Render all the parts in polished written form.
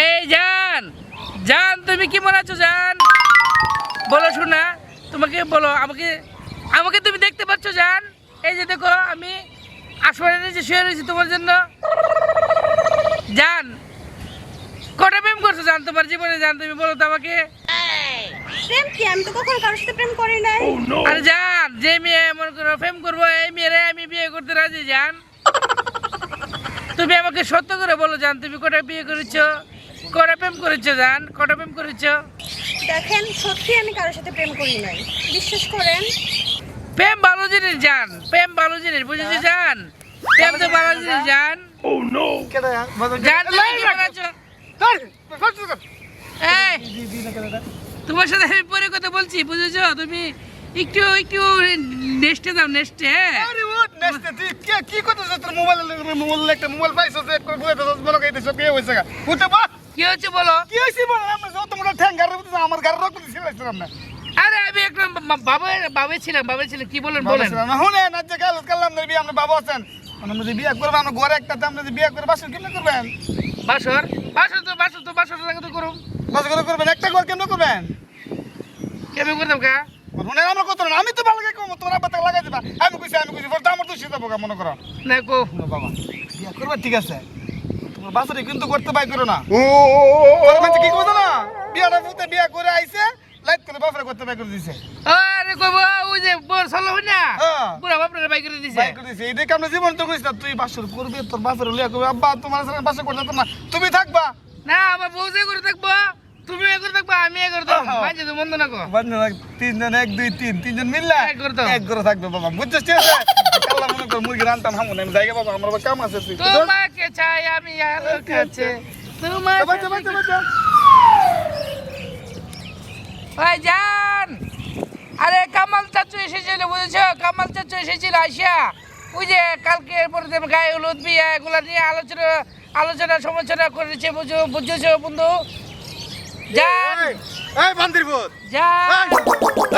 এই জান জান, তুমি কেমন আছো জান? বলো শোনা, তোমাকে বলো, আমাকে আমাকে তুমি দেখতে পাচ্ছ জান? এই যে দেখো, আমি আসমানের নিচে শুয়ে রয়েছি তোমার জন্য। জান, কটা প্রেম করছো জান তোমার জীবনে জান? তুমি বলো তো আমাকে। প্রেম কি? আমি তো কখনো কারোর সাথে প্রেম করি নাই। আরে জান, যে মেয়ে মনে করো প্রেম করবো, এই মেয়েরে আমি বিয়ে করতে রাজি জান। তুমি আমাকে সত্য করে বলো জান, তুমি কটা বিয়ে করেছো, কটা প্রেম করেছো জান, কটা প্রেম করেছো? দেখেন, সত্যি আমি কারোর সাথে প্রেম করি নাই, বিশ্বাস করেন। প্রেম ভালো জিনিস জান, প্রেম ভালো জিনিস, বুঝেছো জান? প্রেম তো ভালো জিনিস জান। জান, তুমি কেমন আছো? এই, তোমার সাথে আমি পরে কথা বলছি, বুঝেছো? তুমি একটু একটু নেস্টে দাও, নেস্টে। হ্যাঁ, আরে ও নেক্সট তুই কি করতেছ? তোর মোবাইল একটা মোবাইল পাইছস, এক করে বুঝাইতেছ মনে কইতেছ কি হইছে গা উঠে বা কি হচ্ছে বলো? কি হইছে বল? আমরা যত মোটা ঠ্যাং গাড়ি উঠে আমার গাড়ি রক্ত দিছিলাম না। আরে আমি একটা বাবা ছিলাম, কি বলেন বলেন। না হুনে না যে কাল কালাম না বিয়ে আমরা বাবা আছেন। আমরা যদি বিয়ে করব আমরা ঘরে একটা দাম যদি বিয়ে করে বাসর কেমনে করবেন? বাসর বাসর লাগে তো করুম। বাসর করে করবেন একটা ঘর কেমনে করবেন? কেমন করতাম কা? হুনে আমরা কত না আমি তো ভালো লাগে কম তোমার আব্বা তাকে লাগাই দিবা। আমি কইছি পর আমার তো সেটা বোকা মনে করো না কো না বাবা বিয়ে করবা ঠিক আছে, তোমার বাসরে কিন্তু করতে বাই করো না। মানে কি কইতো না বিয়াটা ফুতে বিয়া করে আইছে লাইট করে বাপরে করতে বাই করে দিছে। আরে কইবো ওই যে বর চলো হই না, হ্যাঁ। পুরা বাপরে বাই করে দিছে। বাই করে দিছে এই দেখে আমরা জীবন তো কইছ না তুই বাসর করবি তোর বাপরে লিয়া কইবে আব্বা তোমার সাথে বাসর করতে তো না তুমি থাকবা। না, আমার বউ যে করে থাকবো, তুমি এ করে থাকবা, আমি এ করে থাকবো, হ্যাঁ। মাঝে তো মন্দ না কো। বন্ধু তিনজন 1 2 3 তিনজন মিললা এক ঘরে তো। এক ঘরে থাকবে বাবা বুঝছিস ঠিক আছে? আল্লাহ মনে কর মুরগি রান্তাম হামু না জায়গা বাবা আমার কাম আছে তুই তোমাকে চাই আমি আলো কাছে, তোমাকে বাচ্চা বাচ্চা বাচ্চা ওই জান, আরে কামাল চাচু এসেছিল, বুঝেছো? কামাল চাচু এসেছিল আসিয়া, ওই যে কালকে এরপরে গায়ে হলুদ বিয়া এগুলা নিয়ে আলোচনা সমালোচনা করেছে, বুঝেছো বন্ধু? জান এই বান্দিরপুর জান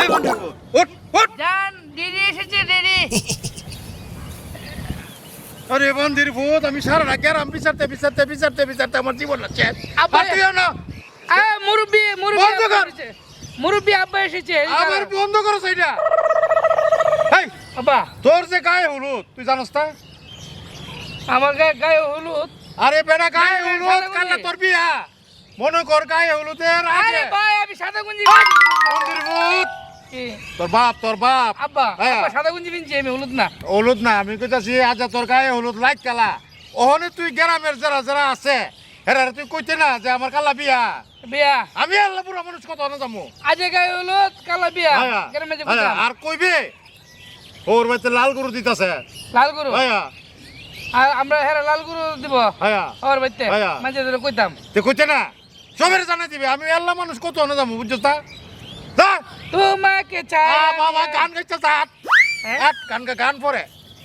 এই বান্দিরপুর উঠ উঠ জান, দিদি এসেছে দিদি। আরে বান্দিরপুর আমি সারা রাত গেলাম বিচারতে আমার জীবন না শেষ আব্বা পাঠিও না মুরব্বি বন্ধ কর। মুরব্বি আব্বা এসেছে। আবার বন্ধ করো সেইটা। এই আব্বা, তোর যে গায়ে হলুদ তুই জানোস না? আমার গায়ে হলুদ? আরে বেটা গায়ে না, হলুদ সাদা কালা গঞ্জি। তোর বিয়া মনে কর গায়ে হলুদের আরে আগে ভাই, আমি সাদা গুঞ্জি বান্দিরপুর কি? তোর বাপ আব্বা, হ্যাঁ। আব্বা সাদা গুঞ্জি পিনছি, আমি হলুদ না। হলুদ না আমি কইতাছি আজ তোর গায়ে হলুদ লাইট কালা ওহনে তুই গ্রামের যারা আছে হেরা তুই কইতে না যে আমার কালা বিয়া বিয়া আমি আল্লাহ পুরা মানুষ কত না যাবো আজ গায়ে হলুদ কালা বিয়া হ্যাঁ, গ্রামে যে হ্যাঁ, বুঝলাম। আর কইবে ওর বাড়িতে লাল গরু দিতাছে লাল গরু, হ্যাঁ আর আমরা হেরা লাল গরু দিব হ্যাঁ ওর বাইতে হ্যাঁ। মাঝে ধরে কইতাম। তুই কইতে না সবের জানা দিবে আমি আল্লাহ মানুষ কত না যাবো বুঝছো তা যা তোমাকে চাই বাবা গান গাইতে যা হ্যাঁ? গান পরে